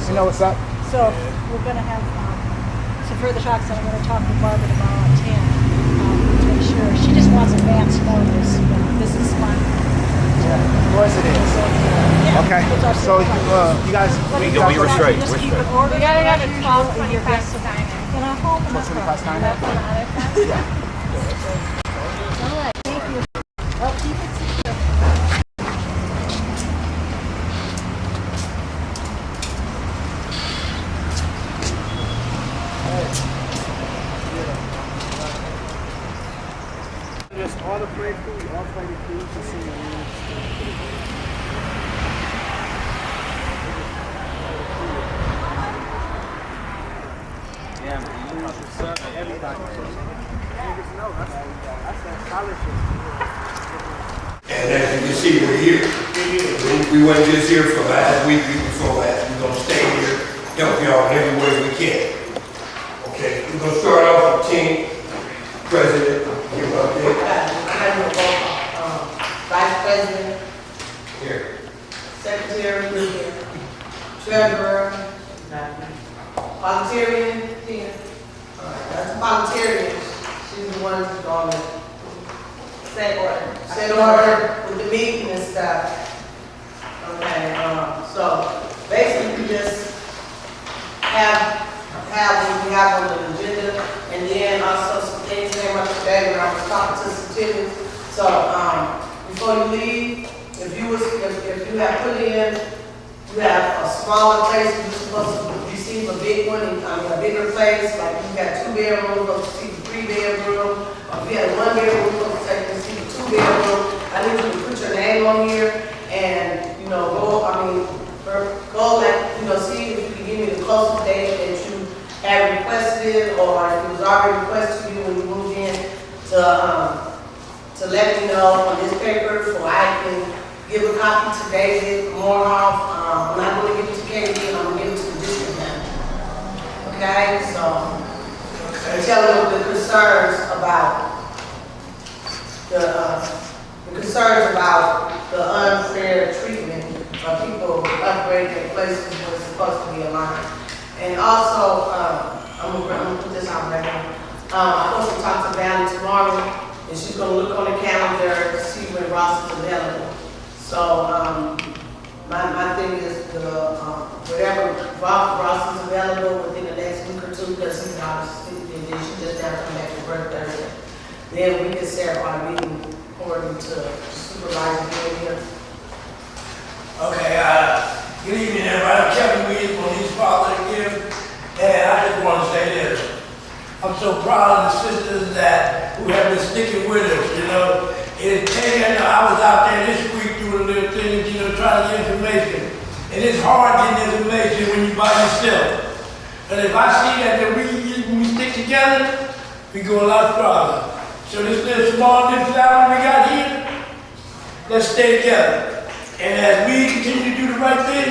You know what's up? So we're going to have some further talks, and I'm going to talk with Barbara tomorrow at 10 to make sure. She just wants advance notice, but this is fine. Yeah, of course it is. Yeah, Okay, so you guys... We were straight. Just We're keep straight. it ordered. We gotta go to 12:25 sign in. And I'll hold them up. 25 sign That's on the other side. Yeah. Thank you. Well, keep it secure. Just all the play food, all play the food to see yeah, man, you know, everybody. That's that scholarship. And as you can see, we're here. We weren't just here for last week, before last. We're gonna stay here, help y'all in every way we can. Okay, we're gonna start off with team president. Give up there. Vice President, Here. Secretary, Treasurer, Parliamentarian, that's Parliamentarian. She's the one who's on the set order with the meeting and stuff. Okay, so basically we just have what we have on the agenda, and then also some things came up today when I was talking to some tenants. So before you leave, if you have put in, you have a smaller place, you're supposed to receive a big one, a bigger place, like you got 2 bedrooms, you're supposed to receive a 3 bedroom, or if you had a 1 bedroom, you're supposed to receive a 2 bedroom. I need you to put your name on here and, you know, go like, you know, see if you can give me the closest date that you had requested, or if it was already requested to you when you moved in, to let me know on this paper so I can give a copy to David Morehoff. I'm not going to give it to KD, I'm going to give it to the district manager. Okay, so tell them the concerns about the unfair treatment of people upgrading their places when it's supposed to be aligned. And also, I'm gonna put this out right now. I'm supposed to talk to Valley tomorrow, and she's going to look on the calendar to see when Ross is available. So my thing is whatever Ross is available within the next week or two, because he's out of state, and then she just got to come back to work Thursday. Then we can set our meeting according to supervisor here. Okay, good evening everybody. I'm Kevin Williams from East Father again, and I just want to say this. I'm so proud of the sisters who have been sticking with us, you know. I was out there this week doing little things, you know, trying to get information. And it's hard getting information when you're by yourself. But if I see that when we stick together, we go a lot farther. So this little small family we got here, let's stay together. And as we continue to do the right thing,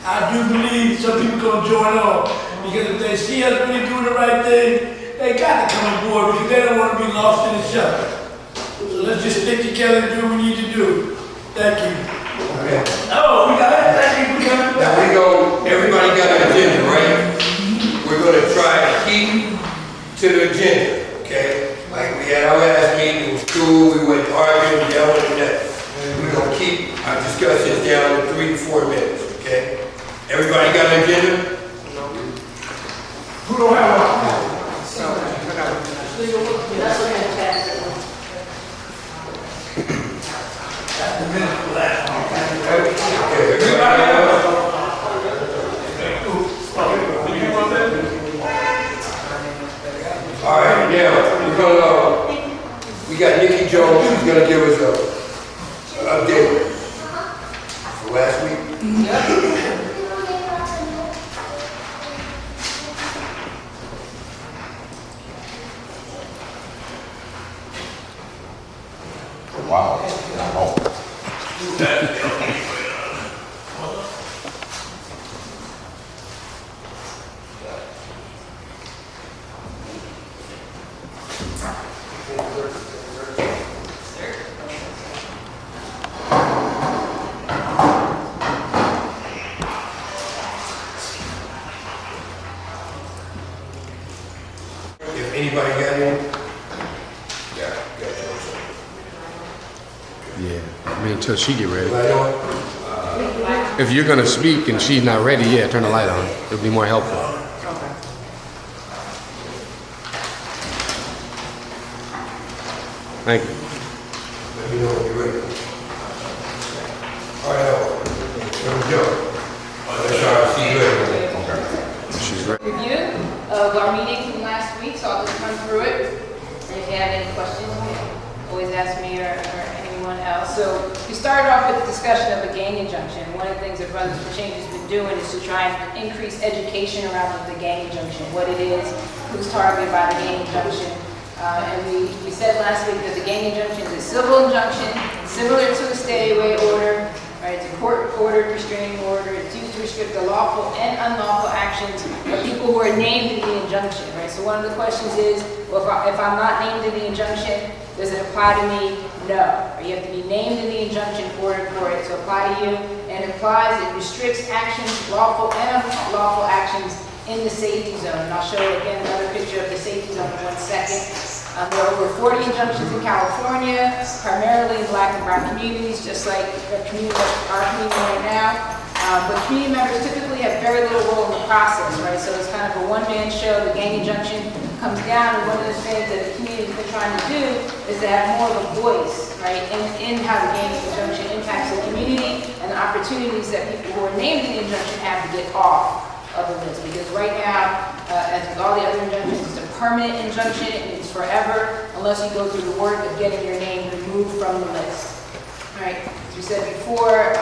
I do believe some people are going to join on. Because if they see us really doing the right thing, they got to come on board because they don't want to be lost in the shuffle. So let's just stick together and do what we need to do. Thank you. Okay. Oh, we got it. Thank you. Now everybody got an agenda, right? We're going to try to keep to the agenda, okay? Like we had our last meeting, it was cool, we went arguing, yelling, and that. We're going to keep our discussions down to 3 to 4 minutes, okay? Everybody got an agenda? Who don't have one? That's the minute for that. Okay, everybody have one? All right, now, we got Nikki Jones, who's going to give us an update for last week. Wow. Oh. Anybody got any? Yeah, got you. Yeah, I mean, until she get ready. Light on? If you're gonna speak and she's not ready, yeah, turn the light on. It'll be more helpful. Okay. Thank you. Let me know when you're ready. All right, here we go. That's all right, she's ready. She's ready. Review of our meeting from last week, so I'll just run through it. And if you have any questions, you can always ask me or anyone else. So we started off with the discussion of a gang injunction. One of the things that Brothers for Change has been doing is to try and increase education around the gang injunction, what it is, who's targeted by the gang injunction. And we said last week that the gang injunction is a civil injunction, similar to a stay-away order. Right, it's a court-ordered restraining order. It's used to restrict the lawful and unlawful actions of people who are named in the injunction. Right. So one of the questions is, well, if I'm not named in the injunction, does it apply to me? No. Or you have to be named in the injunction for it to apply to you. And it applies. It restricts actions, lawful and unlawful actions in the safety zone. And I'll show you again another picture of the safety zone in 1 second. There are over 40 injunctions in California, primarily in Black and brown communities, just like our community right now. But community members typically have very little role in the process, right? So it's kind of a one-man show. The gang injunction comes down, and one of the things that the community has been trying to do is to have more of a voice, right, in how the gang injunction impacts the community and the opportunities that people who are named in the injunction have to get off of the list. Because right now, as with all the other injunctions, it's a permanent injunction, and it's forever unless you go through the work of getting your name removed from the list. All right, as we said before,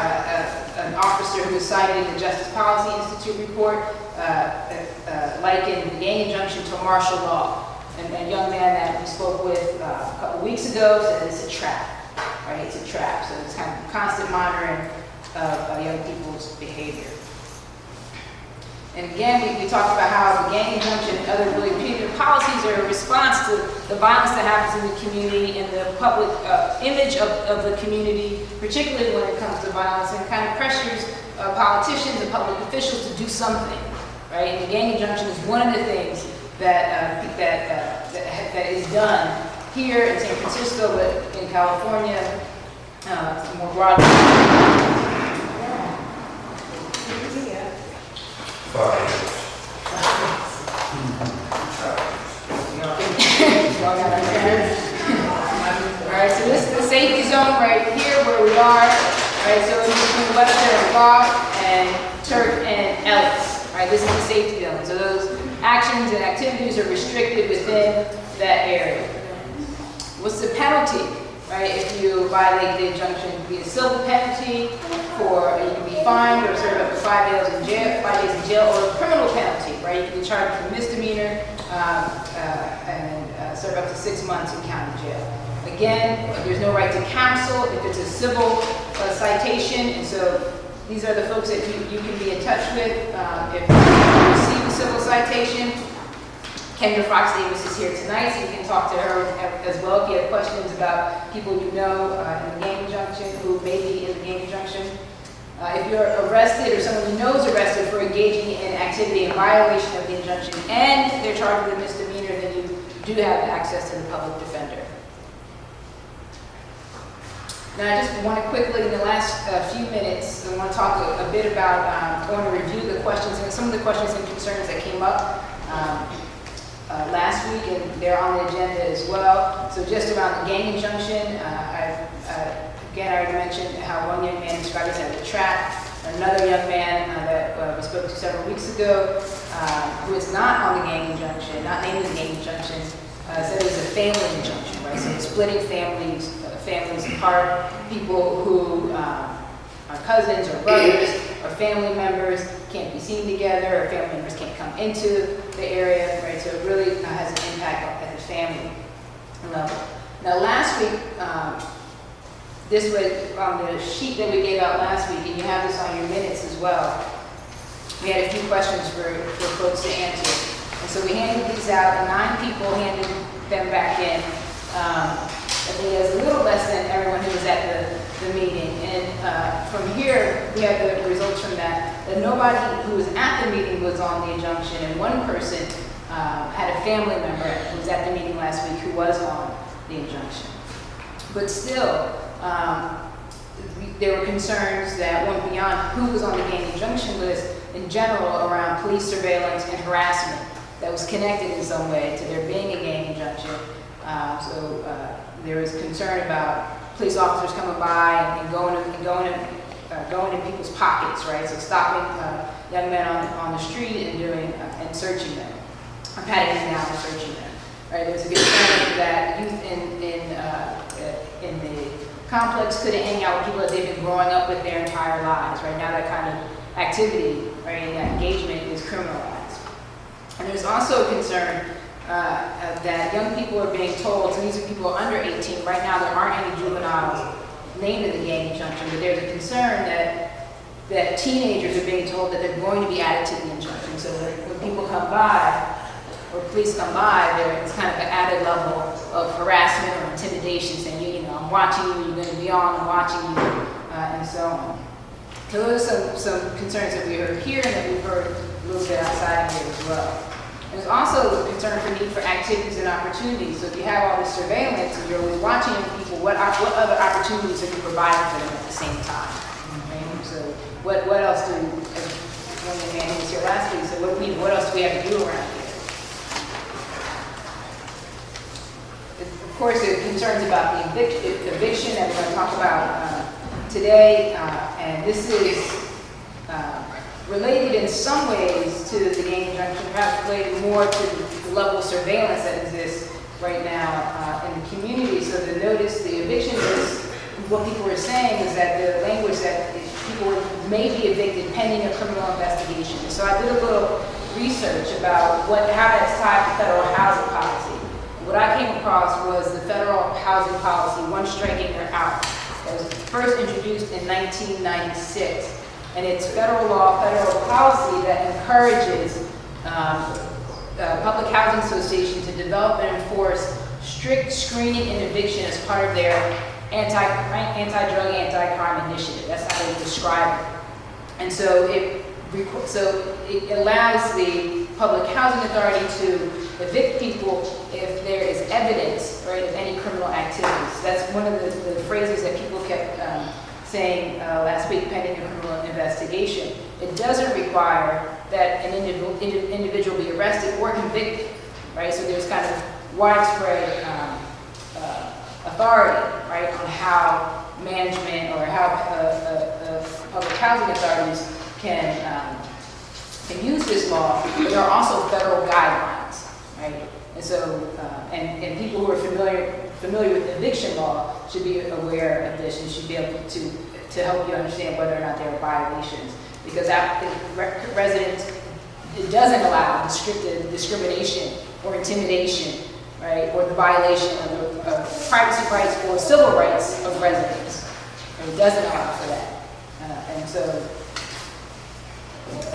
an officer who was cited in the Justice Policy Institute report likened the gang injunction to martial law. And a young man that we spoke with a couple weeks ago said it's a trap, right? It's a trap. So it's kind of constant monitoring of young people's behavior. And again, we talked about how the gang injunction and other really punitive policies are a response to the violence that happens in the community and the public image of the community, particularly when it comes to violence, and kind of pressures politicians and public officials to do something, right? And the gang injunction is one of the things that is done here in San Francisco, but in California, more broadly. Fine. Alright, so this is the safety zone right here where we are. Alright, so it's between Webster and Turk and Ellis. Alright, this is the safety zone. So those actions and activities are restricted within that area. What's the penalty? Right, if you violate the injunction, it can be a civil penalty, for you can be fined or serve up to 5 days in jail, or a criminal penalty. Right, you can be charged with a misdemeanor and serve up to 6 months in county jail. Again, there's no right to counsel if it's a civil citation, and so these are the folks that you can be in touch with if you receive a civil citation. Kendra Fox Davis is here tonight, so you can talk to her as well if you have questions about people you know in the gang injunction, who may be in the gang injunction. If you're arrested or someone you know is arrested for engaging in activity in violation of the injunction and they're charged with a misdemeanor, then you do have access to the public defender. Now, I just want to quickly, in the last few minutes, I want to talk a bit about, I want to review the questions and some of the questions and concerns that came up last week, and they're on the agenda as well. So just around the gang injunction, again, I already mentioned how one young man described it as a trap. Another young man that we spoke to several weeks ago, who is not on the gang injunction, not named in the gang injunction, said it was a family injunction, right? So it's splitting families apart, people who are cousins or brothers or family members can't be seen together, or family members can't come into the area, right? So it really has an impact at the family level. Now last week, this was on the sheet that we gave out last week, and you have this on your minutes as well. We had a few questions for folks to answer. And so we handed these out, and 9 people handed them back in. I think it was a little less than everyone who was at the meeting. And from here, we have the results from that nobody who was at the meeting was on the injunction, and one person had a family member who was at the meeting last week who was on the injunction. But still, there were concerns that went beyond who was on the gang injunction list in general around police surveillance and harassment that was connected in some way to there being a gang injunction. There was concern about police officers coming by and going in people's pockets, right? So stopping young men on the street and and searching them, or patting them down and searching them, right? There was a concern that youth in the complex couldn't hang out with people that they've been growing up with their entire lives, right? Now that kind of activity, right, and that engagement is criminalized. And there's also a concern that young people are being told, so these are people under 18, right now there aren't any juveniles named in the gang injunction, but there's a concern that teenagers are being told that they're going to be added to the injunction. So when people come by, or police come by, there's kind of an added level of harassment or intimidation, saying, you know, I'm watching you, you're going to be on, I'm watching you, and so on. So those are some concerns that we heard here and that we've heard a little bit outside here as well. There's also a concern for need for activities and opportunities. So if you have all this surveillance and you're always watching people, what other opportunities are you providing for them at the same time? Right? So what else do, as one of the man who was here last week, so what else do we have to do around here? Of course, there are concerns about the eviction that we're going to talk about today, and this is related in some ways to the gang injunction, perhaps related more to the level of surveillance that exists right now in the community. So the eviction is, what people are saying is that the language that people may be evicted pending a criminal investigation. So I did a little research about how that's tied to federal housing policy. What I came across was the federal housing policy, one strike and you're out. That was first introduced in 1996. And it's federal law, federal policy that encourages public housing associations to develop and enforce strict screening and eviction as part of their anti-drug, anti-crime initiative. That's how they describe it. And so it allows the public housing authority to evict people if there is evidence, right, of any criminal activities. That's one of the phrases that people kept saying last week, pending a criminal investigation. It doesn't require that an individual be arrested or convicted, right? So there's kind of widespread authority, right, on how management or how public housing authorities can use this law, but there are also federal guidelines, right? And so, and people who are familiar with eviction law should be aware of this and should be able to help you understand whether or not there are violations. Because residents, it doesn't allow discrimination or intimidation, right, or the violation of privacy rights or civil rights of residents. It doesn't allow for that. And so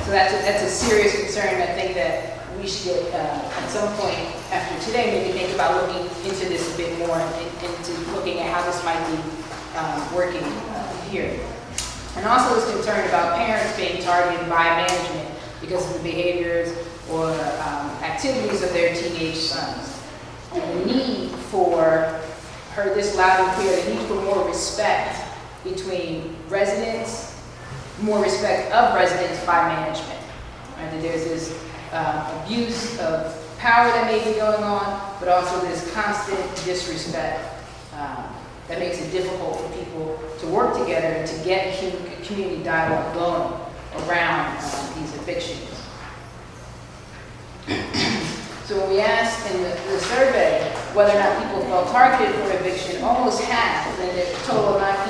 that's a serious concern. I think that we should get, at some point after today, maybe think about looking into this a bit more and into looking at how this might be working here. And also is concerned about parents being targeted by management because of the behaviors or activities of their teenage sons. And the need for, heard this loud and clear, the need for more respect between residents, more respect of residents by management. Right? That there's this abuse of power that may be going on, but also this constant disrespect that makes it difficult for people to work together and to get community dialogue going around these evictions. So when we asked in the survey whether or not people felt targeted for eviction, almost half, and the total of 9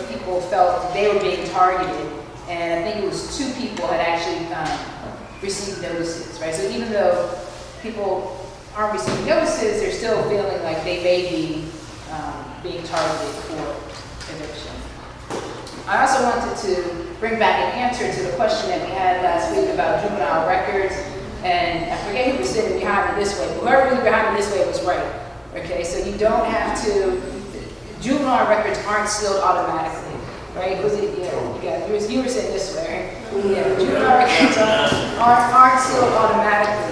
people felt they were being targeted, and I think it was 2 people had actually received notices, right? So even though people aren't receiving notices, they're still feeling like they may be being targeted for eviction. I also wanted to bring back an answer to the question that we had last week about juvenile records, and I forget who was sitting behind me this way, but whoever was behind me this way was right. Okay, so you don't have to, juvenile records aren't sealed automatically, right? Was it, you were sitting this way, right? Yeah, juvenile records aren't sealed automatically.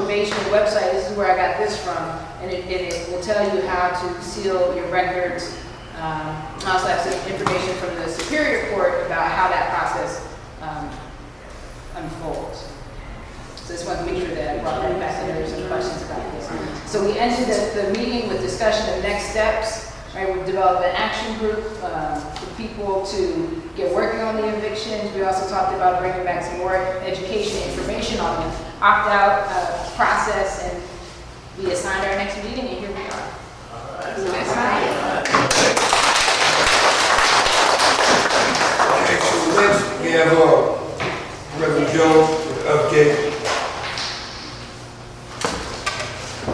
information on the website. This is where I got this from, and it will tell you how to seal your records. I also have some information from the Superior Court about how that process unfolds. So I just want to make sure that I brought that back, and there were some questions about this. So we ended the meeting with discussion of next steps. Right, we've developed an action group for people to get working on the evictions. We also talked about bringing back some more education information on the opt-out process, and we assigned our next meeting, and here we are. So next time. Okay, so next we have Reverend Jones with an update.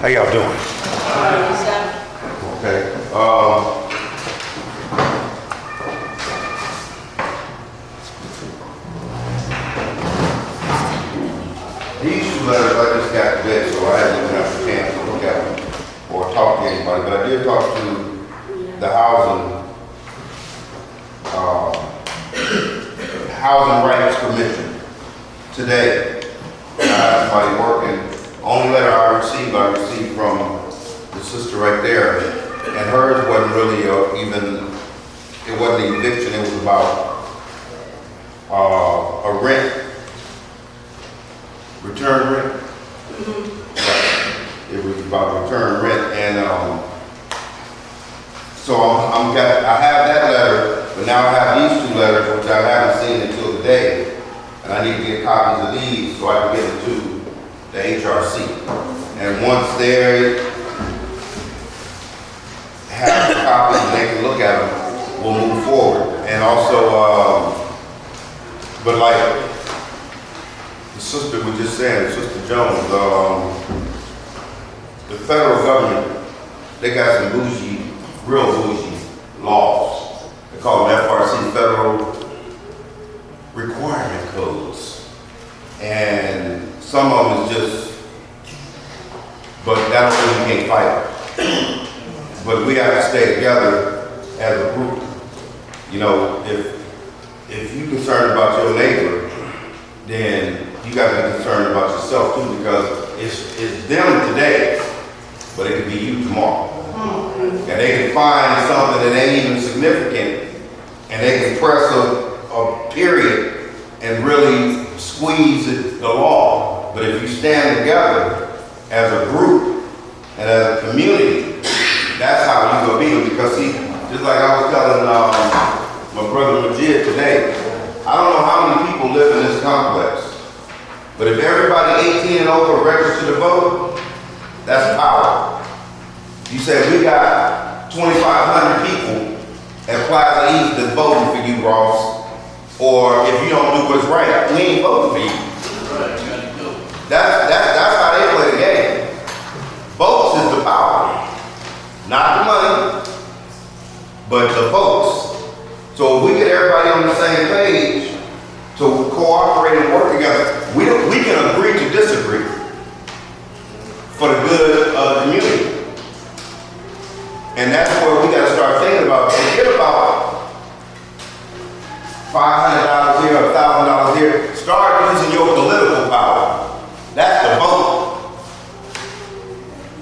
How y'all doing? Okay. These two letters I just got today, so I haven't even had a chance to look at them or talk to anybody, but I did talk to the Housing Rights Commission today. And I had somebody working. Only letter I received from the sister right there, and hers wasn't really it wasn't an eviction, it was about a return rent. Right. It was about return rent, and so I have that letter, but now I have these two letters, which I haven't seen until today, and I need to get copies of these so I can get them to the HRC. And once they have the copies and they can look at them, we'll move forward. And also, but like the sister was just saying, Sister Jones, the federal government, they got some bougie, real bougie laws. They call them FRC, Federal Requirement Codes. And some of them is just, but that don't mean you can't fight. But we have to stay together as a group. You know, if you're concerned about your neighbor, then you got to be concerned about yourself too, because it's them today, but it could be you tomorrow. And they can find something that ain't even significant, and they can press a period and really squeeze the law. But if you stand together as a group and as a community, that's how you gonna be. Because see, just like I was telling my brother Majid today, I don't know how many people live in this complex, but if everybody 18 and over registered to vote, that's power. You said we got 2,500 people at Plaza East that's voting for you, Ross. Or if you don't do what's right, we ain't voting for you. That's how they play the game. Votes is the power, not the money, but the votes. So if we get everybody on the same page to cooperate and work together, we can agree to disagree for the good of the community. And that's where we got to start thinking about. Forget about $500 here or $1,000 here. Start using your political power. That's the vote.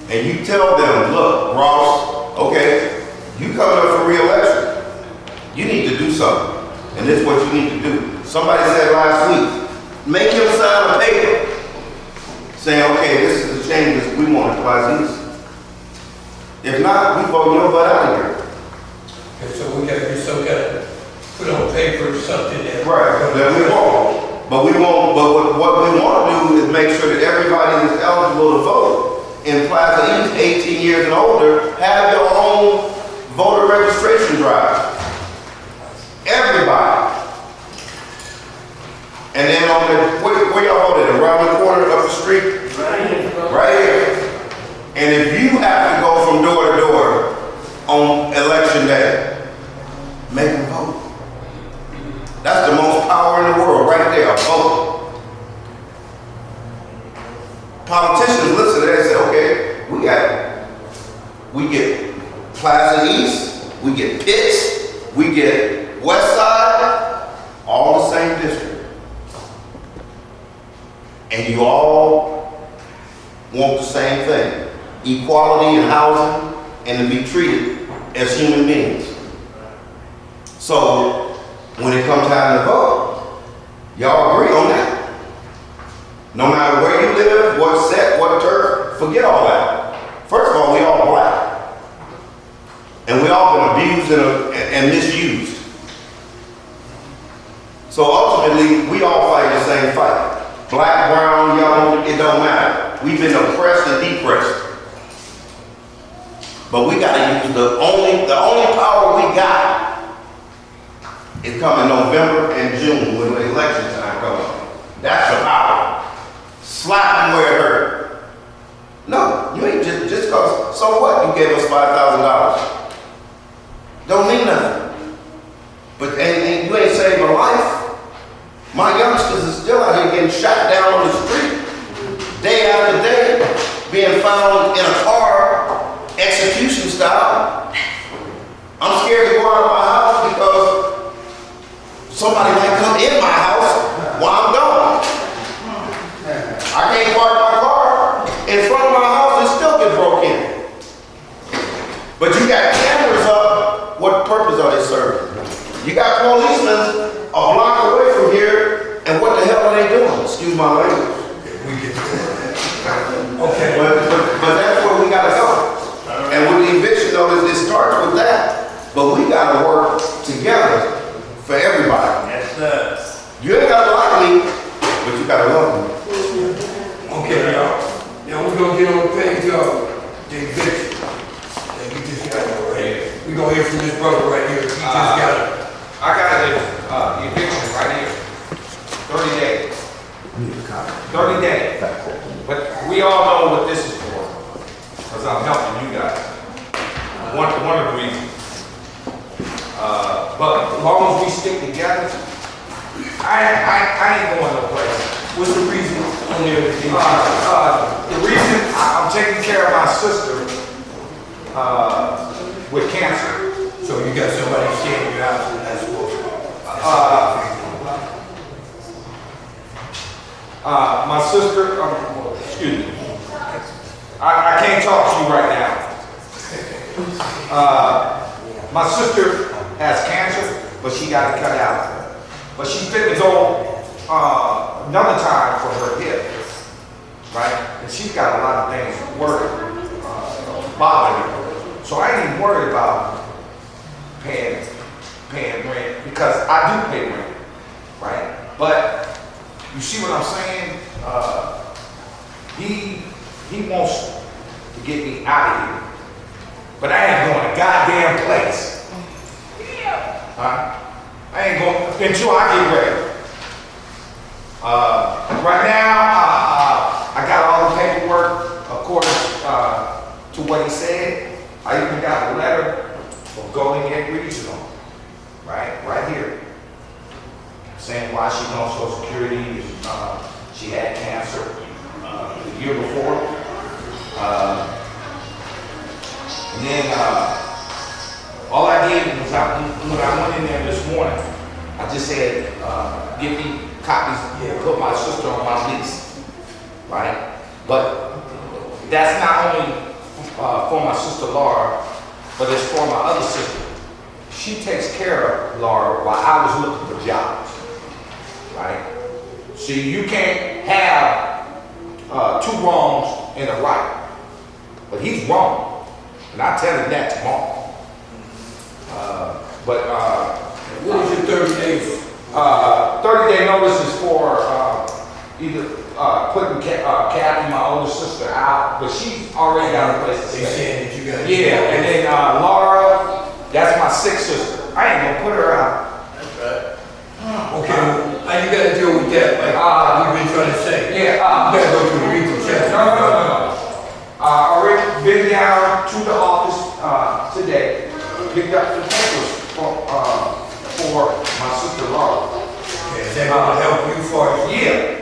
And you tell them, look, Ross, okay, you coming up for re-election. You need to do something. And this is what you need to do. Somebody said last week, make him sign a paper saying, okay, this is the changes we want to Plaza East. If not, we vote your butt out of here. Okay, so we got to do some kind of put on paper something that. Right, that we won't. But we won't. But what we want to do is make sure that everybody that's eligible to vote in Plaza East, 18 years and older, have their own voter registration drive. Everybody. And then on the where y'all voted, around the corner up the street, right here. And if you have to go from door to door on election day, make them vote. That's the most power in the world, right there, a vote. Politicians listen to that and say, okay, we get Plaza East, we get Pitts, we get West Side, all the same district. And you all want the same thing. Equality in housing and to be treated as human beings. So, when it comes time to vote, y'all agree on that. No matter where you live, what set, what turf, forget all that. First of all, we all black. And we all been abused and misused. So ultimately, we all fight the same fight. Black, brown, yellow, it don't matter. We've been oppressed and depressed. But we gotta use the only power we got is coming November and June when the election time comes. That's the power. Slap them where it hurt. No, you ain't just cause, so what? You gave us $5,000. Don't mean nothing. But and you ain't saved my life. My youngsters are still out here getting shot down on the street, day after day, being found in a car, execution style. I'm scared to go out of my house because somebody might come in my house while I'm gone. I can't park my car in front of my house and still get broke in. But you got cameras up, what purpose are they serving? You got policemen a block away from here, and what the hell are they doing? Excuse my language. Okay. But that's where we gotta go. And with the eviction notice, it starts with that. But we gotta work together for everybody. Yes, sir. You ain't gotta like me, but you gotta love me. Okay, y'all. Now we're gonna get on the page of the eviction. And we just got it right here. We're gonna hear from this brother right here. He just got it. I got the eviction right here. 30 days. 30 days. But we all know what this is for. Because I'm helping you guys. One of the reasons. But as long as we stick together, I ain't going no place. What's the reason on there? The reason I'm taking care of my sister with cancer. So you got somebody staying in your house and that's what? My sister, excuse me. I can't talk to you right now. My sister has cancer, but she got it cut out. But she's fitting to go another time for her hip, right? And she's got a lot of things bothering her. So I ain't even worried about paying rent because I do pay rent, right? But you see what I'm saying? He wants to get me out of here, but I ain't going to goddamn place. I ain't going until I get ready. Right now, I got all the paperwork according to what he said. I even got a letter from Golden Gate Regional, right here, saying why she's on Social Security. She had cancer the year before. And then all I did was when I went in there this morning, I just said, give me copies, put my sister on my lease, right? But that's not only for my sister Laura, but it's for my other sister. She takes care of Laura while I was looking for jobs, right? See, you can't have two wrongs and a right, but he's wrong, and I'll tell him that tomorrow. What is your 30 days? 30-day notice is for either putting Kathy, my older sister, out, but she's already got a place to They stay. saying that you got. Yeah, and then Laura, that's my sixth sister. I ain't gonna put her out. That's right. Okay, how you gotta deal with that? Like we've been trying to say. Yeah, You gotta go to the regional check. no. Already been down to the office today, picked up the papers for my sister Laura. Okay, is that gonna help you for it? Yeah.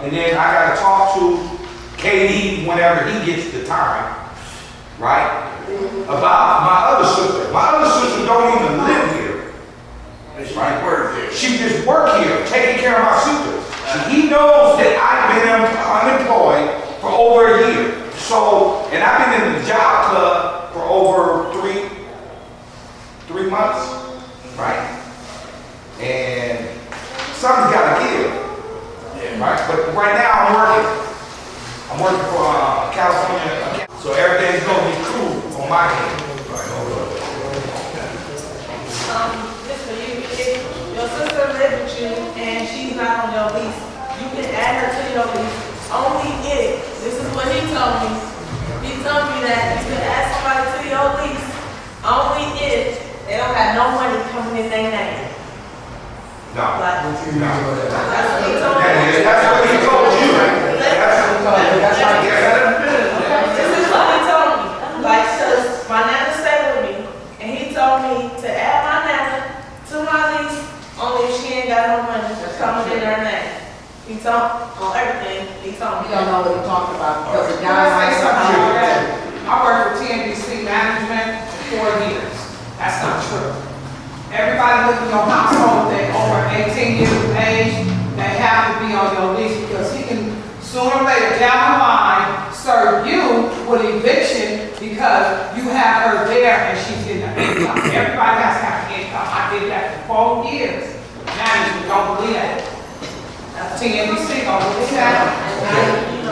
And then I gotta talk to KD whenever he gets the time, right? About my other sister. My other sister don't even live here. Right. Work here. She just work here, taking care of my sister. He knows that I've been unemployed for over a year. So, and I've been in the job club for over three months, right? And something's gotta give, right? But right now I'm working for California, so everything's gonna be cool on my end. This for you. If your sister lives with you and she's not on your lease, you can add her to your lease. Only if, this is what he told me. He told me that you can add somebody to your lease only if they don't have no money coming in their name. No. Like, No. that's what he told me. That's what he told you. This is what he told me. Like, cause my nana stayed with me, and he told me to add my nana to my lease only if she ain't got no money coming in her name. He told on everything. He told me. You don't know what you're talking about because the Can I guy say something about that? I worked for TNBC Management for 4 years. That's not true. Everybody living in your household, they over 18 years of age, they have to be on your lease because he can sooner or later down the line serve you with eviction because you have her there and she's getting an income. Everybody has to have an income. I did that for 4 years. Management don't believe that. TNBC don't believe that.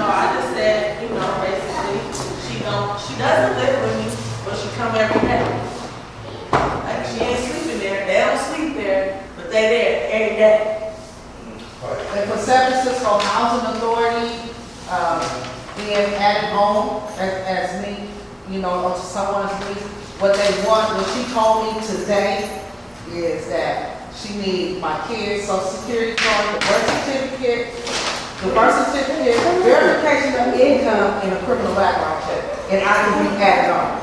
I just said, basically, she doesn't live with me, but she come every day. Like, she ain't sleeping there. They don't sleep there, but they there every day. And for San Francisco Housing Authority, being added home as me, to someone's lease, what they want, what she told me today is that she needs my kids' social security card, the birth certificate, verification of income, and a criminal background check. And I can be added on.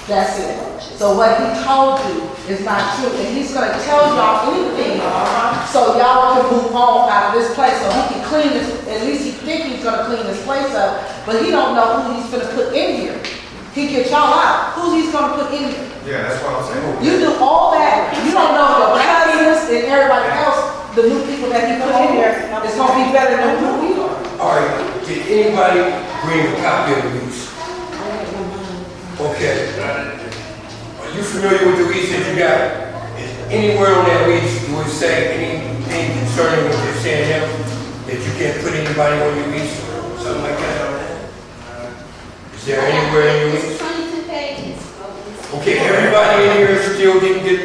That's it. So what he told you is not true. And he's gonna tell y'all anything, so y'all can move on out of this place. So he can clean this, at least he think he's gonna clean this place up, but he don't know who he's gonna put in here. He get y'all out. Who's he's gonna put in here? Yeah, that's what I'm saying. You do all that. You don't know the cousins and everybody else, the new people that he put in here, it's gonna be better than who we are. All right, did anybody bring a copy of the lease? Okay. Are you familiar with the lease that you got? Is anywhere on that lease, do it say anything concerning what they're saying now? That you can't put anybody on your lease or something like that? Is there anywhere in your lease? 22 pages. Okay, everybody in here still didn't get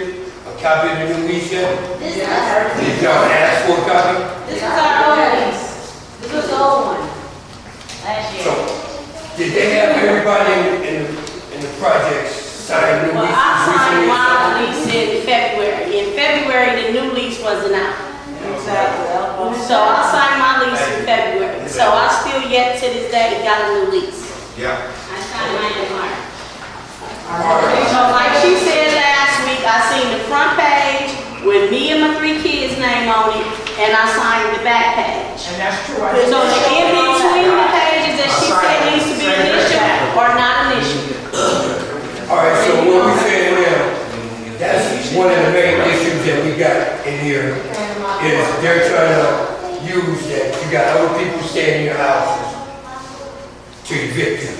a copy of the new lease yet? This Did y'all ask for a copy? is our old lease. This was the old one. Last year. So, did they have everybody in the projects sign new Well, leases I signed recently? my lease in February. In February, the new lease wasn't out. So I signed my lease in February. So I still yet to this day got a new lease. Yeah. I signed mine in March. So like she said last week, I seen the front page with me and my 3 kids' name on it, and I signed the back page. And that's true. So the in between the pages that she said needs to be initial or not initial. All right, so what we're saying now, that's one of the main issues that we got in here, is they're trying to use that you got other people staying in your houses to evict you.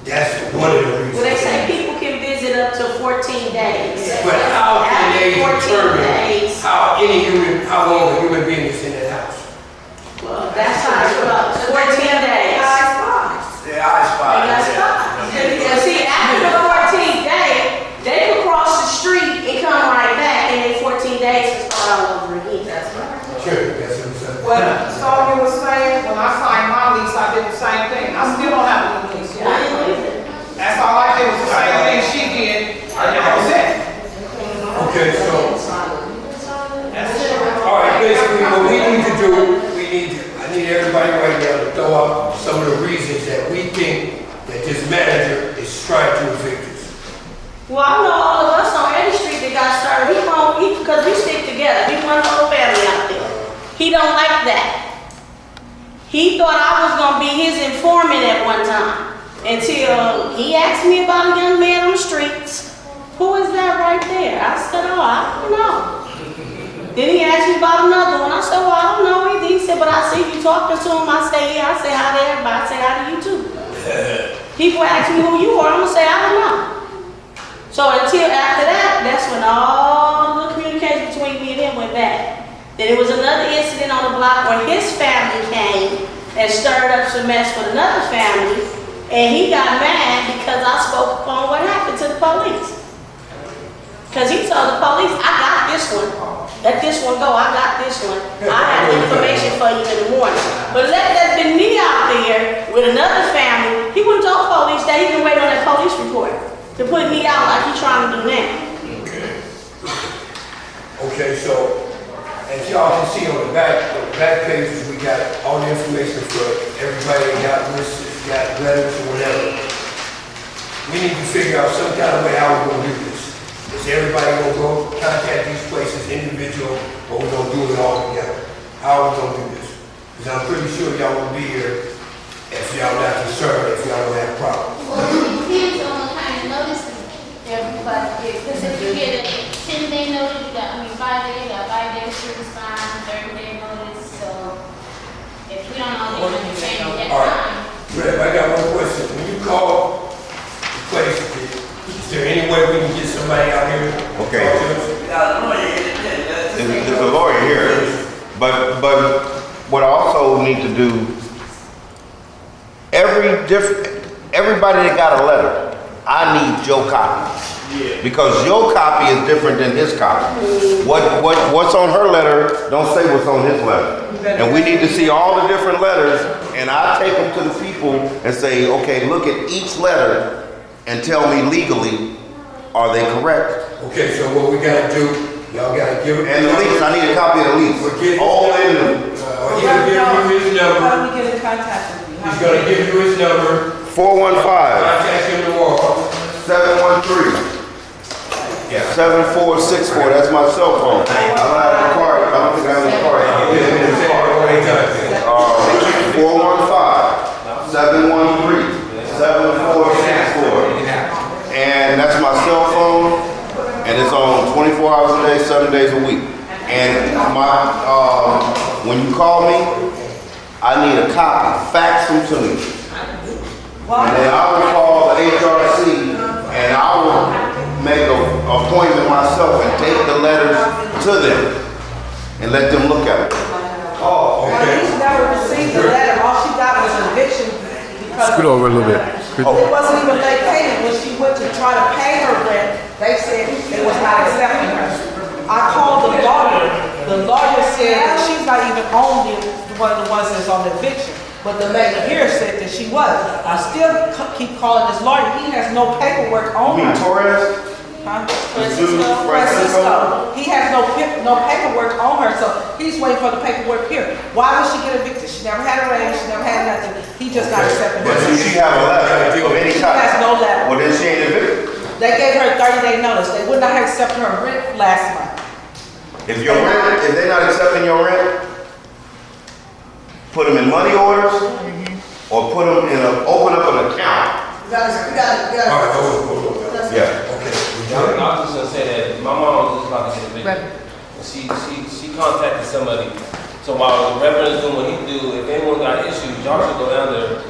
That's one of the reasons. Well, they say people can visit up to 14 days. But how can they After 14 determine days, how long a human being is in that house? well, that's how it goes, 14 days. Yeah, I spy. And see, after the 14th day, they could cross the street and come right back, and in 14 days, it's start all over again. That's right. Sure, that's what I'm saying. What Sonia was saying, when I signed my lease, I did the same thing. I still don't have a new lease. That's all I did was the same thing she did. That was it. Okay, so, all right, basically what we need to do, I need everybody right now to throw out some of the reasons that we think that this manager is trying to evict us. Well, I know all of us on every street that got started, because we stick together, we one whole family out there. He don't like that. He thought I was gonna be his informant at one time, until he asked me about a young man on the streets. Who is that right there? I said, oh, I don't know. Then he asked me about another one. I said, well, I don't know either. He said, but I see you talking to them. I say, yeah, I say hi to everybody. I say hi to you too. People ask me who you are, I'm gonna say, I don't know. So until after that, that's when all the communication between me and him went bad. Then it was another incident on the block where his family came and stirred up some mess with another family, and he got mad because I spoke upon what happened to the police. Because he told the police, I got this one. Let this one go, I got this one. I have information for you in the morning. But let that been me out there with another family, he wouldn't tell the police that. He didn't wait on that police report to put me out like he's trying to do now. Okay, so, as y'all can see on the back pages, we got all the information for everybody that got lists, got letters or whatever. We need to figure out some kind of way how we're gonna do this. Is everybody gonna go contact these places individual, or we're gonna do it all together? How are we gonna do this? Because I'm pretty sure y'all will be here if y'all not concerned, if y'all don't have problems. Well, it depends on what kind of notice everybody gets. Because if you get a 10-day notice, you got, 5 days, you got 5 days to respond, 30-day notice. So if we don't know they're going to change at that time. Rev, I got one question. When you call the place, is there any way we can get somebody out here? Okay. There's a lawyer here, but what I also need to do, everybody that got a letter, I need your copy. Yeah. Because your copy is different than his copy. What's on her letter, don't say what's on his letter. And we need to see all the different letters, and I take them to the people and say, okay, look at each letter and tell me legally, are they correct? Okay, so what we gotta do, y'all gotta give it. And the lease, I need a copy of the lease. All in them. He's gonna give you his number. How do we get in contact with you? He's gonna give you his number. 415. Contact him tomorrow. 713. 7464, that's my cell phone. I don't have the card, I don't think I have the card. 415 713 7464. And that's my cell phone, and it's on 24 hours a day, 7 days a week. And when you call me, I need a copy, fax them to me. And then I will call the HRC, and I will make an appointment myself and take the letters to them and let them look at it. Oh, okay. She's never received the letter. All she got was an eviction. Scoot over a little bit. It wasn't even late payment. When she went to try to pay her rent, they said they was not accepting her. I called the lawyer. The lawyer said that she's not even only one of the ones that's on the eviction. But the lady here said that she was. I still keep calling this lawyer. He has no paperwork on her. You mean Torres? Huh? Francisco. He has no paperwork on her, so he's waiting for the paperwork here. Why would she get evicted? She never had a raise, she never had nothing. He just not accepting her. But does she have a letter of any She type? has no letter. Well, then she ain't evicted. They gave her a 30-day notice. They would not have accepted her rent last month. If they're not accepting your rent, put them in money orders, or put them in open up an account. You gotta. All right, hold on. Yeah. I was just gonna say that my mom was just about to get evicted. And she contacted somebody. So while the reverend is doing what he do, if anyone got issues, y'all should go down there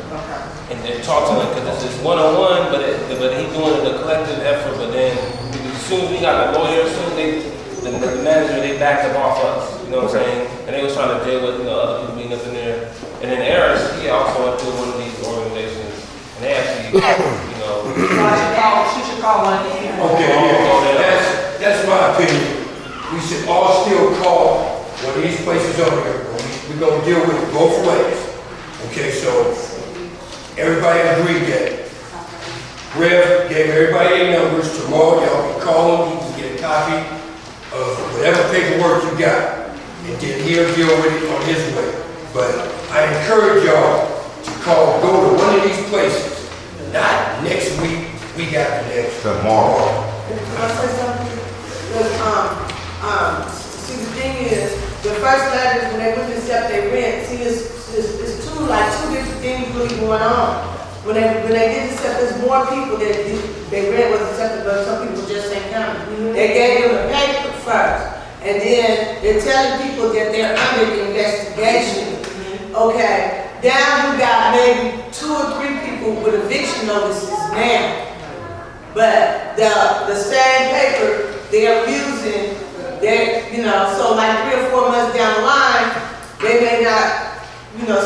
and talk to him, because this is one-on-one, but he's doing it a collective effort. But then as soon as we got the lawyer, as soon as the manager, they backed up off us. You know what I'm saying? And they was trying to deal with other people being up in there. And then Eris, he also went through one of these organizations, and they actually, She should call one of these people. Okay, yeah, that's my opinion. We should all still call one of these places over here. We're gonna deal with it both ways. Okay, so everybody agreed that Rev gave everybody their numbers. Tomorrow y'all can call them, you can get a copy of whatever paperwork you got, and then he'll deal with it on his way. But I encourage y'all to go to one of these places. Not next week, we got the next. Tomorrow. Can I say something? See, the thing is, the first letters, when they went to accept their rent, see, it's two different things really going on. When they did accept, there's more people that their rent was accepted, but some people just ain't coming. They gave them the paper first, and then they're telling people that they're under investigation. Okay, now you got maybe 2 or 3 people with eviction notices now. But the same paper they're using, so like 3 or 4 months down the line, they may not,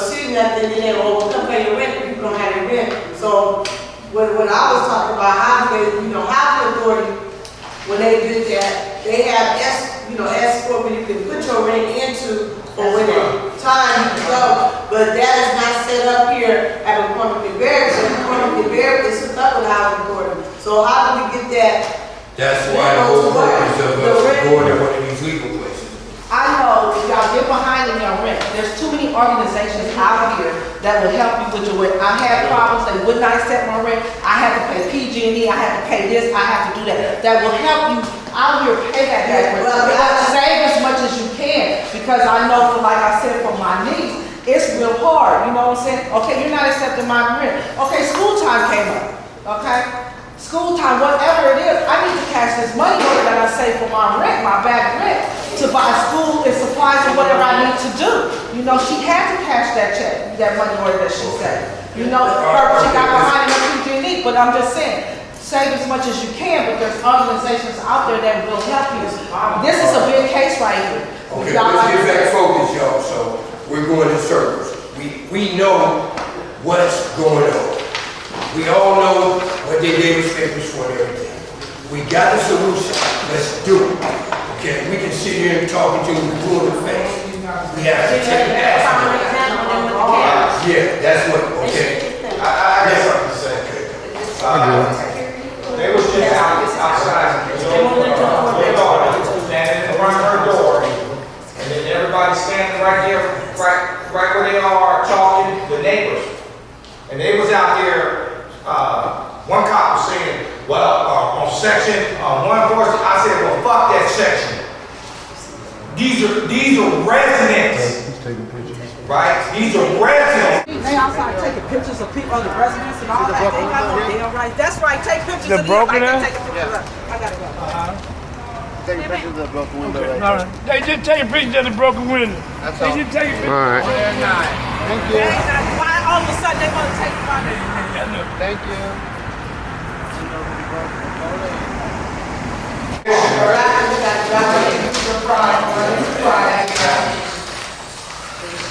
see nothing, and then, oh, come pay your rent, people don't have their rent. So when I was talking about housing, housing authority, when they did that, they have escrow where you can put your rent into for when it's time you go. But that is not set up here at McCormick & Barrett. So McCormick & Barrett is set up with housing authority. So how do we get that? That's why the whole purpose of us going to one of these legal places. I know if y'all get behind in your rent, there's too many organizations out here that will help you with your rent. I had problems, they would not accept my rent. I had to pay PG&E, I had to pay this, I have to do that. That will help you out here pay that back. Save as much as you can, because I know, like I said, for my niece, it's real hard, you know what I'm saying? Okay, you're not accepting my rent. Okay, school time came up, okay? School time, whatever it is, I need to cash this money order that I save for my rent, my back rent, to buy school and supplies and whatever I need to do. She had to cash that check, that money order that she saved. She got behind in her PG&E, but I'm just saying, save as much as you can, but there's organizations out there that will help you. This is a big case right here. Okay, let's get back focused, y'all. So we're going in circles. We know what's going on. We all know what they gave us papers for and everything. We got a solution. Let's do it. Okay, we can sit here and talk until we pull the face. We have to take action. Yeah, that's what, okay. I got something to say. They was just outside, standing in front of her door, and then everybody standing right there, right where they are, talking, the neighbors. And they was out there, one cop was saying, well, on section 140, I said, well, fuck that section. These are residents. Right? These are residents. They outside taking pictures of people, the residents and all that. They got no damn right. That's right, take pictures of them. Like they take a picture of. I gotta go. Take pictures of the broken window right No, there. they just take a picture of the broken window. That's They all. just take a picture. All right. Thank you. Why all of a sudden they want to take money? Thank you.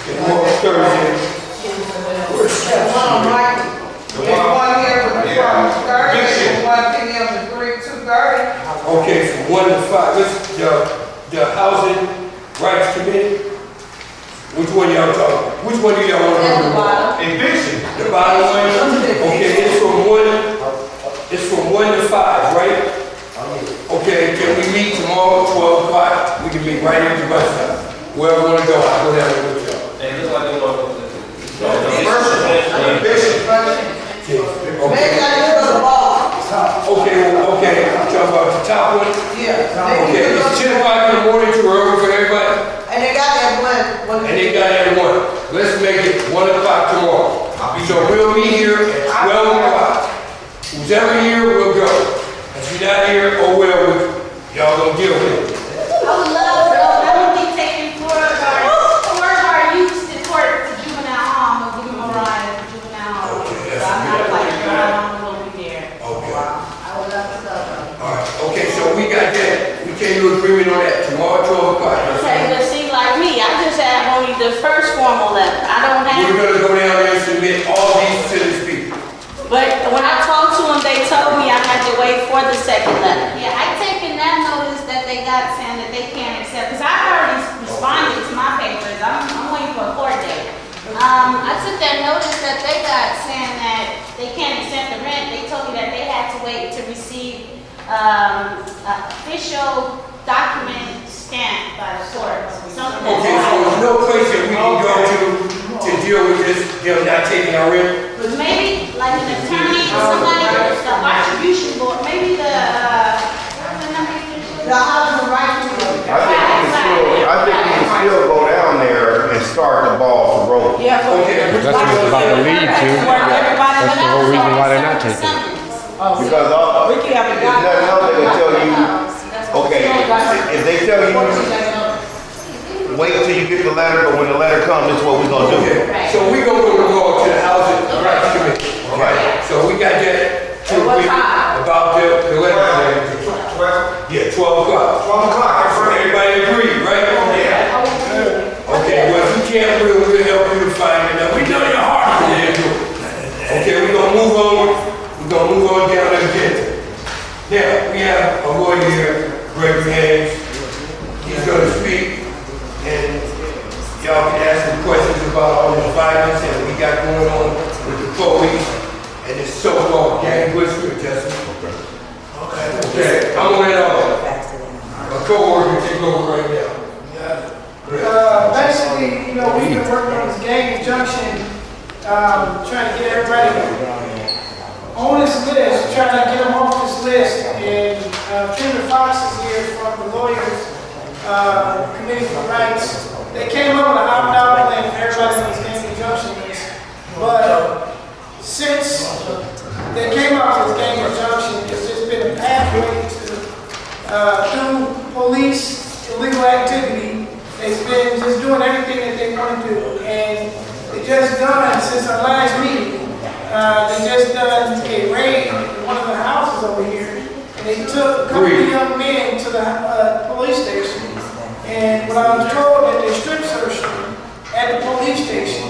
Tomorrow's Thursday. Where's One here from 30 and 1 p.m. to 2:30. Okay, from 1 to 5. The Housing Rights Committee. Which one y'all talking? Which one do y'all want to do? Eviction. The bottom one? Okay, it's from 1 to 5, right? Okay, can we meet tomorrow at 12 o'clock? We can meet right here at the bus stop. Wherever we want to go, I'll go down there with y'all. And it looks like they want to go to Maybe I just go to the ball. Okay, I'm talking about the top one. Yeah. Okay, it's 10 o'clock in the morning, too early for everybody? And they got that one. And they got that one. Let's make it 1 o'clock tomorrow. So we'll meet here at 12 o'clock. Who's ever here, we'll go. If you're not here, oh well, y'all gonna deal with it. I would love to go. I would be taking four of our youth to court to juvenile hall. We'll give them a ride to juvenile hall. Okay, So I'm not like, I'm going to be there. Okay. I would love to go. All right, okay, so we got that. We came to agreement on that. Tomorrow, 12 o'clock. Okay, but see, like me, I just have only the first formal letter. I don't We're have, gonna go down there and submit all these to these people. but when I talked to them, they told me I had to wait for the second letter. Yeah, I taken that notice that they got saying that they can't accept, because I've already responded to my papers. I'm waiting for a court date. I took that notice that they got saying that they can't accept the rent. They told me that they had to wait to receive official document stamped by the court. Something Okay, so there's no place that we can go to deal with this, them not taking our rent? But maybe like an attorney or somebody, the attribution board, maybe the, what's the number? The housing rights committee. I think we can still go down there and start the ball to roll. Yeah, Okay. That's what it's about to lead to. That's the whole reason why they're not taking it. Because Ricky, I there's nothing else they can tell you, okay, if they tell you, wait till you get the letter, but when the letter comes, this is what we're gonna do. Okay, so we gonna go to the Housing Rights Committee. Right. So we got that. At what time? About the letter. 12. Yeah, 12 o'clock. 12 o'clock. Everybody agree, right? Yeah. Okay, well, if you can't, we'll help you to find it. Now, we know your heart is there, too. Okay, we're gonna move on. We're gonna move on down the agenda. Now, we have a lawyer here, Gregory Hayes. He's gonna speak, and y'all can ask him questions about all the violence that we got going on with the police and this so-called gang whisper adjustment. Okay, I'm gonna let my co-worker take over right now. Basically, you know, we've been working on this gang injunction, trying to get everybody on this list, trying to get them off this list. And Kendra Fox is here from the Lawyers Committee for Rights. They came up with an opt-out plan for everybody on this gang injunction list. But since they came up with this gang injunction, it's just been a pathway to through police illegal activity. They've been just doing everything that they want to do, and they just done, since our last meeting, they just done a raid in one of the houses over here, and they took a couple of young men to the police station, and when I was told that they strip searched them at the police station,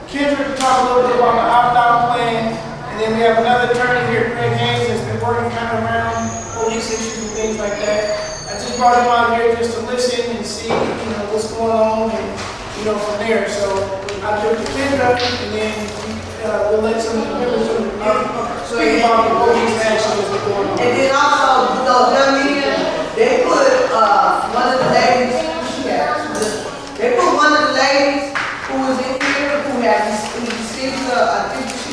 Kendrick talked a little bit about the opt-out plan, and then we have another attorney here, Greg Haynes, that's been working kind of around police issues and things like that. I just brought him out here just to listen and see, what's going on, and, from there. So I'll give it to Kendra, and then we'll let some of the members speak about the police action that's been going on. And then also, those young men, they put one of the ladies, they put one of the ladies who was in here, who received I think she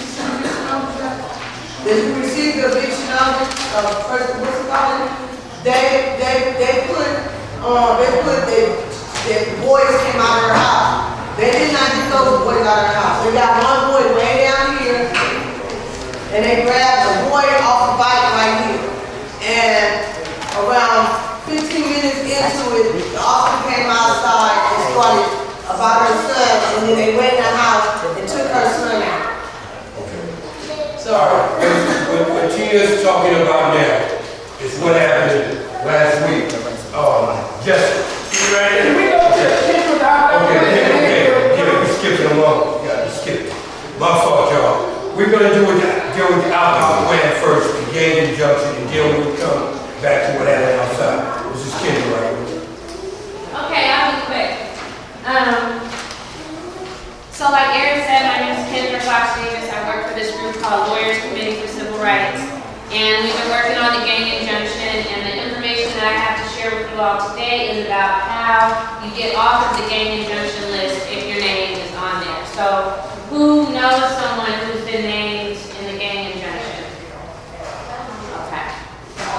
received the eviction notice of first, what's it called? They put the boys came out of her house. They did not get those boys out of her house. They got one boy way down here, and they grabbed the boy off the bike right here. And around 15 minutes into it, the officer came outside and started about her son, and then they went in the house and took her son out. What Tina's talking about now is what happened last week. Jessica. You ready? Can we go to Kendra without we skipping along. You skip it. My fault, y'all. We're gonna deal with the outcome plan first, the gang injunction, and then we'll come back to what happened outside. This is Kendra right here. Okay, I'll be quick. So like Aaron said, my name is Kendra Fox Davis. I work for this group called Lawyers Committee for Civil Rights. And we've been working on the gang injunction, and the information that I have to share with you all today is about how you get off of the gang injunction list if your name is on there. So who knows someone who's been named in the gang injunction?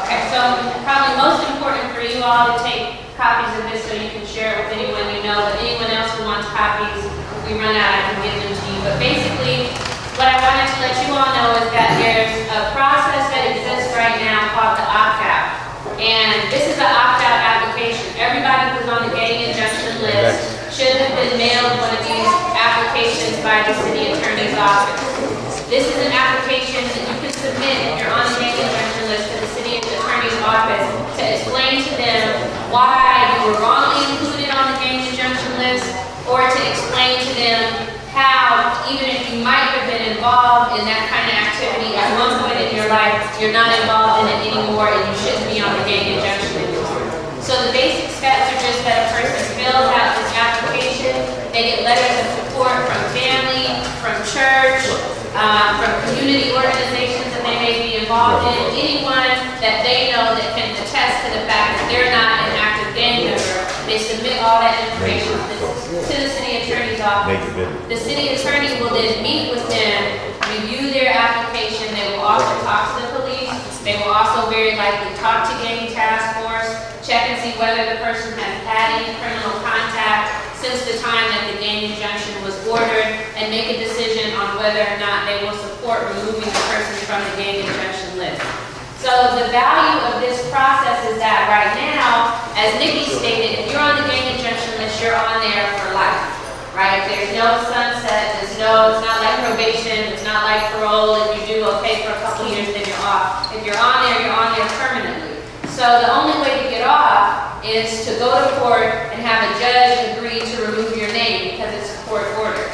Okay, so probably most important for you all to take copies of this so you can share it with anyone you know, but anyone else who wants copies, if we run out, I can give them to you. But basically, what I wanted to let you all know is that there's a process that exists right now called the opt-out. And this is an opt-out application. Everybody who's on the gang injunction list should have been mailed one of these applications by the city attorney's office. This is an application that you can submit if you're on the gang injunction list to the city attorney's office to explain to them why you were wrongly included on the gang injunction list, or to explain to them how, even if you might have been involved in that kind of activity at one point in your life, you're not involved in it anymore and you shouldn't be on the gang injunction anymore. So the basic steps are just that a person fills out this application, they get letters of support from family, from church, from community organizations that they may be involved in, anyone that they know that can attest to the fact that they're not an active gang member. They submit all that information to the city attorney's office. The city attorney will then meet with them, review their application. They will also talk to the police. They will also very likely talk to gang task force, check and see whether the person has had any criminal contact since the time that the gang injunction was ordered, and make a decision on whether or not they will support removing the person from the gang injunction list. So the value of this process you're on there for life, right? There's no sunset, it's not like probation, it's not like parole. If you do okay for a couple years, then you're off. If you're on there permanently. So the only way to get off is to go to court and have a judge agree to remove your name because it's a court order.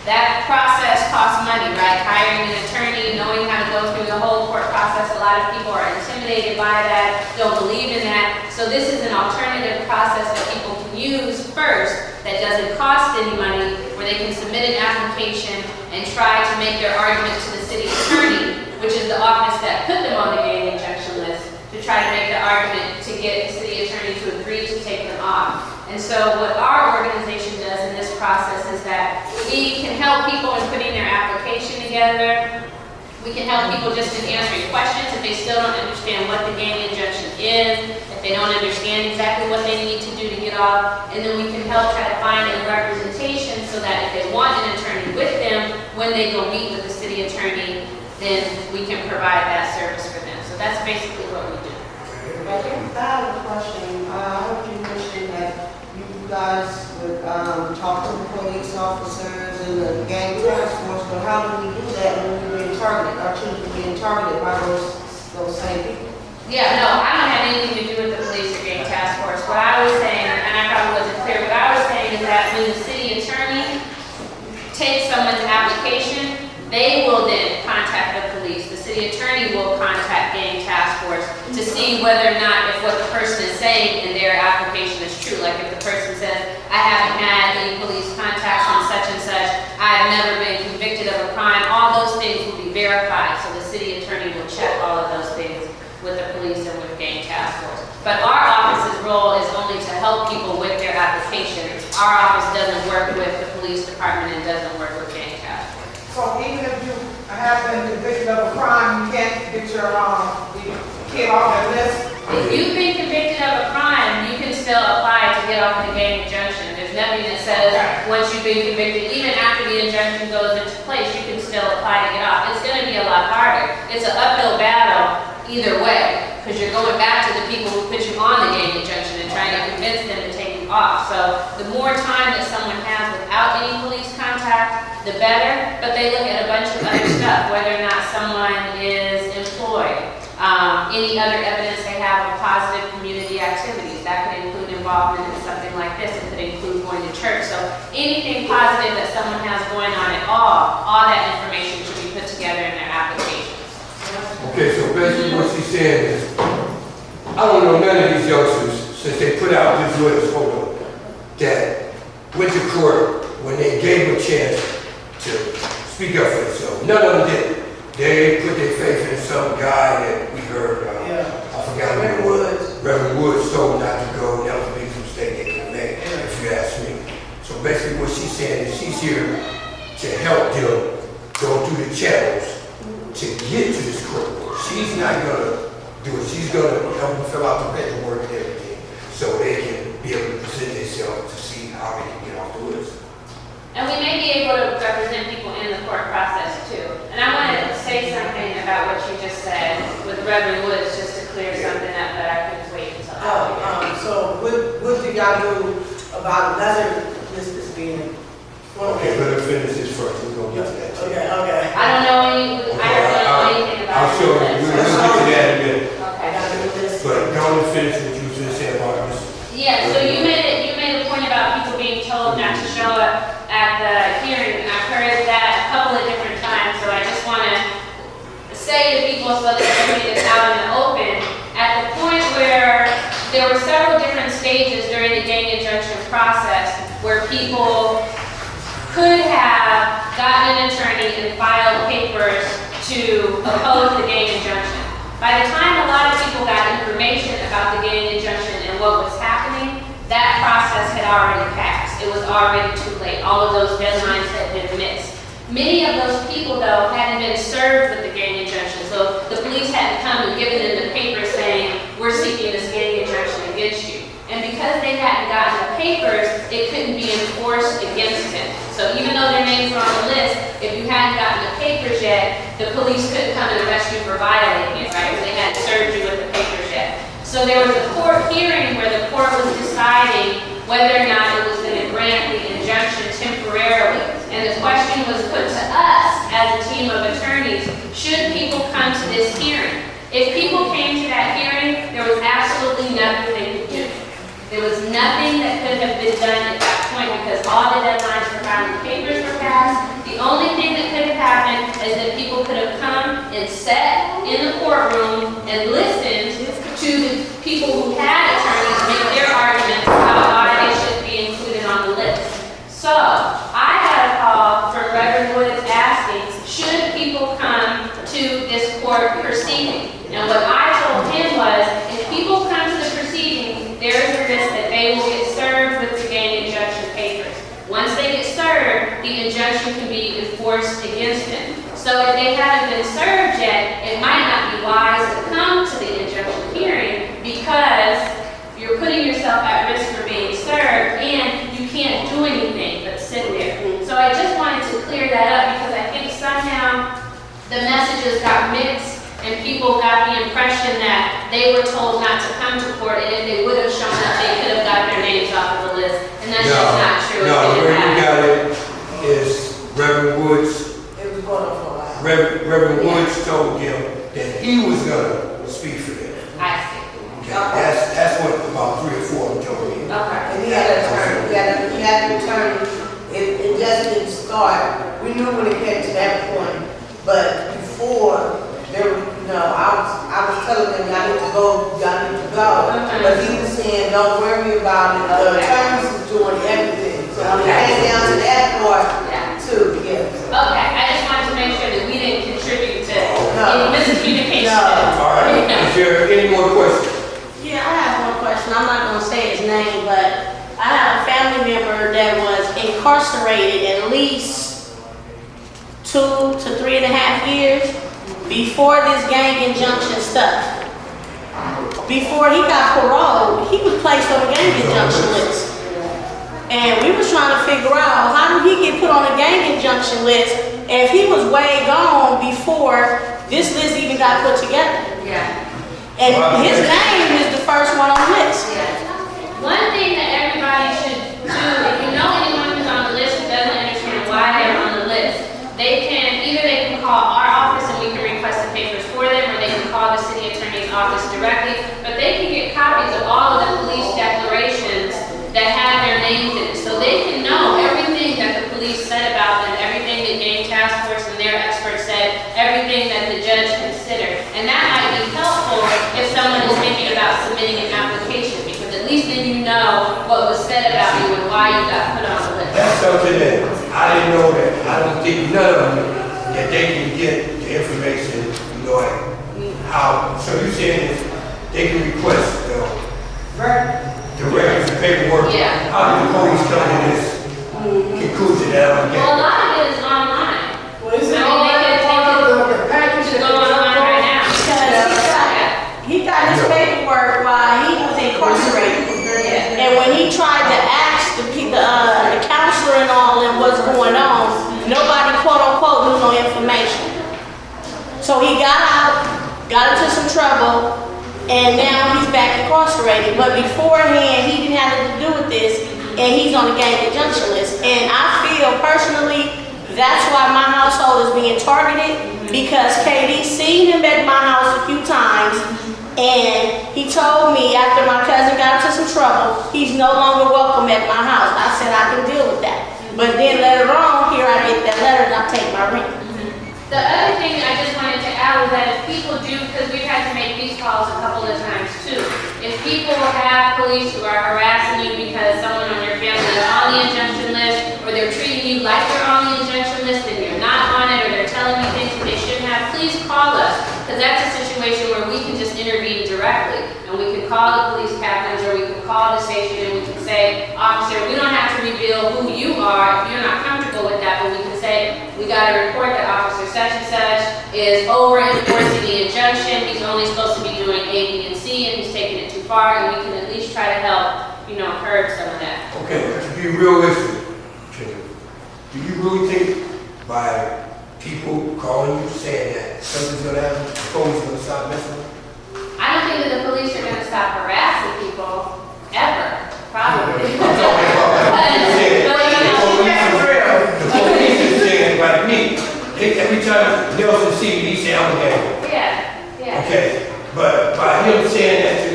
That process costs money, right? Hiring an attorney, knowing how to go through the whole court process. A lot of people are intimidated by that, don't believe in that. So this is an alternative process that people can use first that doesn't cost any money, where they can submit an application and try to make their argument to the city attorney, which is the office that put them on the gang injunction list, to try to make the argument to get the city attorney to agree to take them off. And so what our organization does in this process is that we can help people in putting their application together. We can help people just in answering questions if they still don't understand what the gang injunction is, if they don't understand exactly what they need to do to get off. And then we can help try to find a representation so that if they want an attorney with them, when they go meet with the city attorney, then we can provide that service for them. So that's basically what we do. I have a question. I heard you mention that you guys would talk to the police officers and the gang task force, but how do we do that when we're being targeted? Our children are being targeted by those same people? Yeah, no, I don't have anything to do with the police or gang task force. What I was saying, and I probably wasn't clear, what I was saying is that when the city attorney takes someone's application, they will then contact the police. The city attorney will contact gang task force to see whether or not if what the person is saying in their application is true. Like if the person says, I haven't had any police contacts on such and such, I have never been convicted of a crime, all those things will be verified. So the city attorney will check all of those things with the police and with gang task force. But our office's role is only to help people with their application. Our office doesn't work with the police department and doesn't work with gang task force. So even if you have been convicted of a crime, you can't get your kid off that list? If you've been convicted of a crime, you can still apply to get off the gang injunction. There's nothing that says once you've been convicted, even after the injunction goes into place, you can still apply to get off. It's going to be a lot harder. It's an uphill battle either way, because you're going back to the people who put you on the gang injunction and trying to convince them to take you off. So the more time that someone has without any police contact, the better. But they look at a bunch of other stuff, whether or not someone is employed, any other evidence they have of positive community activities. That could include involvement in something like this. It could include going to church. So anything positive that someone has going on at all that information should be put together in their application. Okay, so basically what she's saying is, I don't know none of these youngsters, since they put out this list, that went to court when they gave them a chance to speak up for themselves. None of them did. They put their faith in some guy that we heard, I forgot who it was. Reverend Woods told not to go, and that was the biggest mistake they could have made, if you ask me. So basically what she's saying is she's here to help them go through the channels to get to this court. She's not gonna do it. She's gonna help them fill out the paperwork and everything, so they can be able to present themselves to see how they can get off the list. And we may be able to represent people in the court process too. And I want to say something about what you just said with Reverend Woods, just to clear something up, but I couldn't wait until after. So what do y'all do about another list that's being? Okay, let her finish this first. We're gonna get to that too. Okay. I don't know anything about I'll show you. We'll get to that in a minute. Okay. But don't finish what you was gonna say about this. Yeah, so you made a point about people being told not to show up at the hearing, and I've heard that a couple of different times, so I just want to say to people so that everybody is out in the open, at the point where there were several different stages during the gang injunction process where people could have gotten an attorney and filed papers to oppose the gang injunction. By the time a lot of people got information about the gang injunction and what was happening, that process had already passed. It was already too late. All of those deadlines had been missed. Many of those people, though, hadn't been served with the gang injunction, so the police hadn't come and given them the paper saying, we're seeking this gang injunction against you. And because they hadn't gotten the papers, it couldn't be enforced against them. So even though their names were on the list, if you hadn't gotten the papers yet, the police couldn't come and arrest you for violating it, right? Because they hadn't served you with the papers yet. So there was a court hearing where the court was deciding whether or not it was going to grant the injunction temporarily. And the question was put to us as a team of attorneys, should people come to this hearing? If people came to that hearing, there was absolutely nothing they could do. There was nothing that could have been done at that point because all the deadlines for filing papers were passed. The only thing that could have happened is that people could have come and sat in the courtroom and listened to the people who had attorneys make their arguments about why they should be included on the list. So I got a call from Reverend Woods asking, should people come to this court proceeding? And what I told him was, if people come to the proceeding, there is a risk that they will get served with the gang injunction papers. Once they get served, the injunction can be enforced against them. So if they haven't been served yet, it might not be wise to come to the injunction hearing because you're putting yourself at risk for being served and you can't do anything but sit there. So I just wanted to clear that up because I think somehow the messages got mixed and people got the impression that they were told not to come to court, and if they would have shown up, they could have got their names off of the list. And that's just not true. No, the way you got it is Reverend Woods. It was going on for a while. Reverend Woods told them that he was gonna speak for them. I see. Okay, that's what about 3 or 4 of them told me. Okay. And he had an attorney, he had an attorney, it just didn't start. We knew when it came to that point, but before, there was, I was telling them, y'all need to go, But he was saying, don't worry about it, the attorneys is doing everything. So when it came down to that part, too, yes. Okay, I just wanted to make sure that we didn't contribute to any miscommunication. All right, is there any more questions? Yeah, I have one question. I'm not gonna say his name, but I have a family member that was incarcerated at least 2 to 3.5 years before this gang injunction stuff. Before he got paroled, he was placed on the gang injunction list. And we was trying to figure out how did he get put on the gang injunction list if he was way gone before this list even got put together. Yeah. And his name is the first one on the list. One thing that everybody should do, if you know anyone who's on the list who doesn't understand why they're on the list, they can call our office and we can request the papers for them, or they can call the city attorney's office directly, but they can get copies of all of the police declarations that have their names in it, so they can know everything that the police said about them, everything the gang task force and their experts said, everything that the judge considered. And that might be helpful if someone is thinking about submitting an application, because at least then you know what was said about you and why you got put on the list. That's something that I didn't know that. I don't think none of them that they can get the information, like how. So you saying they can request the records and paperwork? Yeah. How did the police come to this conclusion that I'm Well, a getting? lot of it is online. Well, is it I mean, all they that can part of the package Just that go they online right now. Because he got his paperwork while he was incarcerated. Yeah. And when he tried to ask the counselor and all and what's going on, nobody quote unquote knew no information. So he got out, got into some trouble, and now he's back incarcerated. But beforehand, he didn't have anything to do with this, and he's on the gang injunction list. And I feel personally, that's why my household is being targeted, because KD seen him at my house a few times, and he told me after my cousin got into some trouble, he's no longer welcome at my house. I said I can deal with that. But then later on, here I get that letter and I take my rent. The other thing I just wanted to add was that if people do, because we've had to make these calls a couple of times too, if people have police who are harassing you because someone on your family is on the injunction list, or they're treating you like they're on the injunction list and you're not on it, or they're telling you things that they shouldn't have, please call us, because that's a situation where we can just intervene directly. And we can call the police captains, or we can call the station and we can say, officer, we don't have to reveal who you are if you're not comfortable with that, but we can say, we got a report that officer such and such is over enforcing the injunction, he's only supposed to be doing A, B, and C, and he's taking it too far, and we can at least try to help, curb some of that. Okay, to be realistic, do you really think by people calling you saying that something's gonna happen, the police gonna stop messing with you? I don't think that the police are gonna stop harassing people, ever, probably. I'm talking about like you said,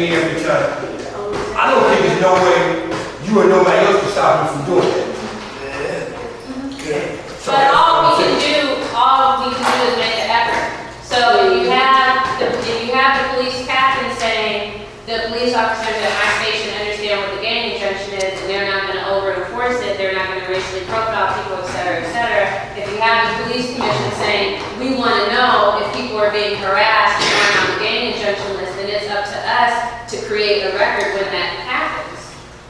me every time. I don't think there's no way you or nobody else can stop me from doing that. But all we can do is make the effort. So if you have the police captain saying, the police officers at my station understand what the gang injunction is, and they're not gonna over-enforce it, they're not gonna racially profile people, et cetera, et cetera. If you have the police commission saying, we wanna know if people are being harassed and aren't on the gang injunction list, then it's up to us to create a record when that happens.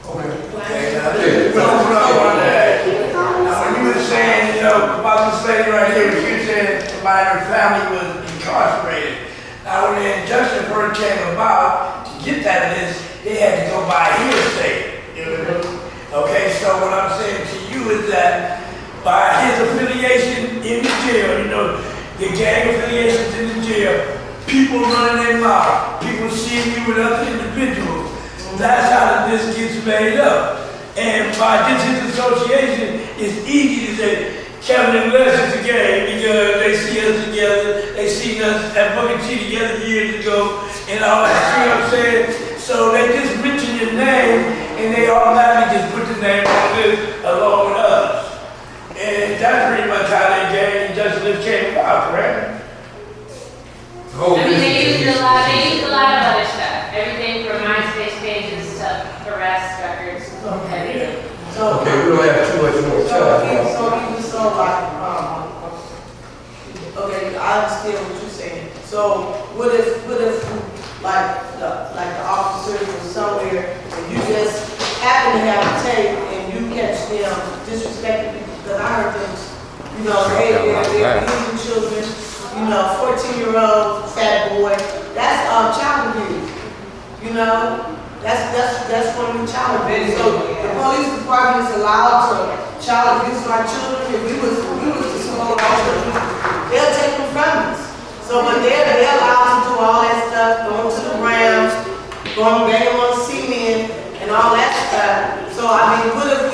Okay, now, this is what I want to ask. Now, when you were saying, about this lady right here, she said somebody in her family was incarcerated. Now, when the injunction first came about, to get that list, they had to go by hearsay. Okay, so what I'm saying to you is that by his affiliation in the jail, the gang affiliations in the jail, people running their mouth, people seeing you with other individuals. That's how the list gets made up. And by this association, it's easy to say, Kevin and Les is a gang because they see us together, they seen us at Booker T together years ago, and all that, see what I'm saying? So they just mention your name, and they automatically just put the name on the list along with us. And that's pretty much how that gang injustice came about, correct? They used a lot of other stuff. Everything from MySpace pages to arrest records. Okay. Okay, we don't have too much more time. Okay, I understand what you're saying. So what if like the officers were somewhere and you just happen to have a tape and you catch them disrespecting people? Because I heard them, they're abusing children, 14-year-old fat boy. That's child abuse. That's one of the child abuse. So the police department is allowed to child abuse our children. If we was to school our children, they'll take them from us. So, but they're allowed to do all that stuff, going to the grounds, going bang on cement and all that stuff. So I mean, what if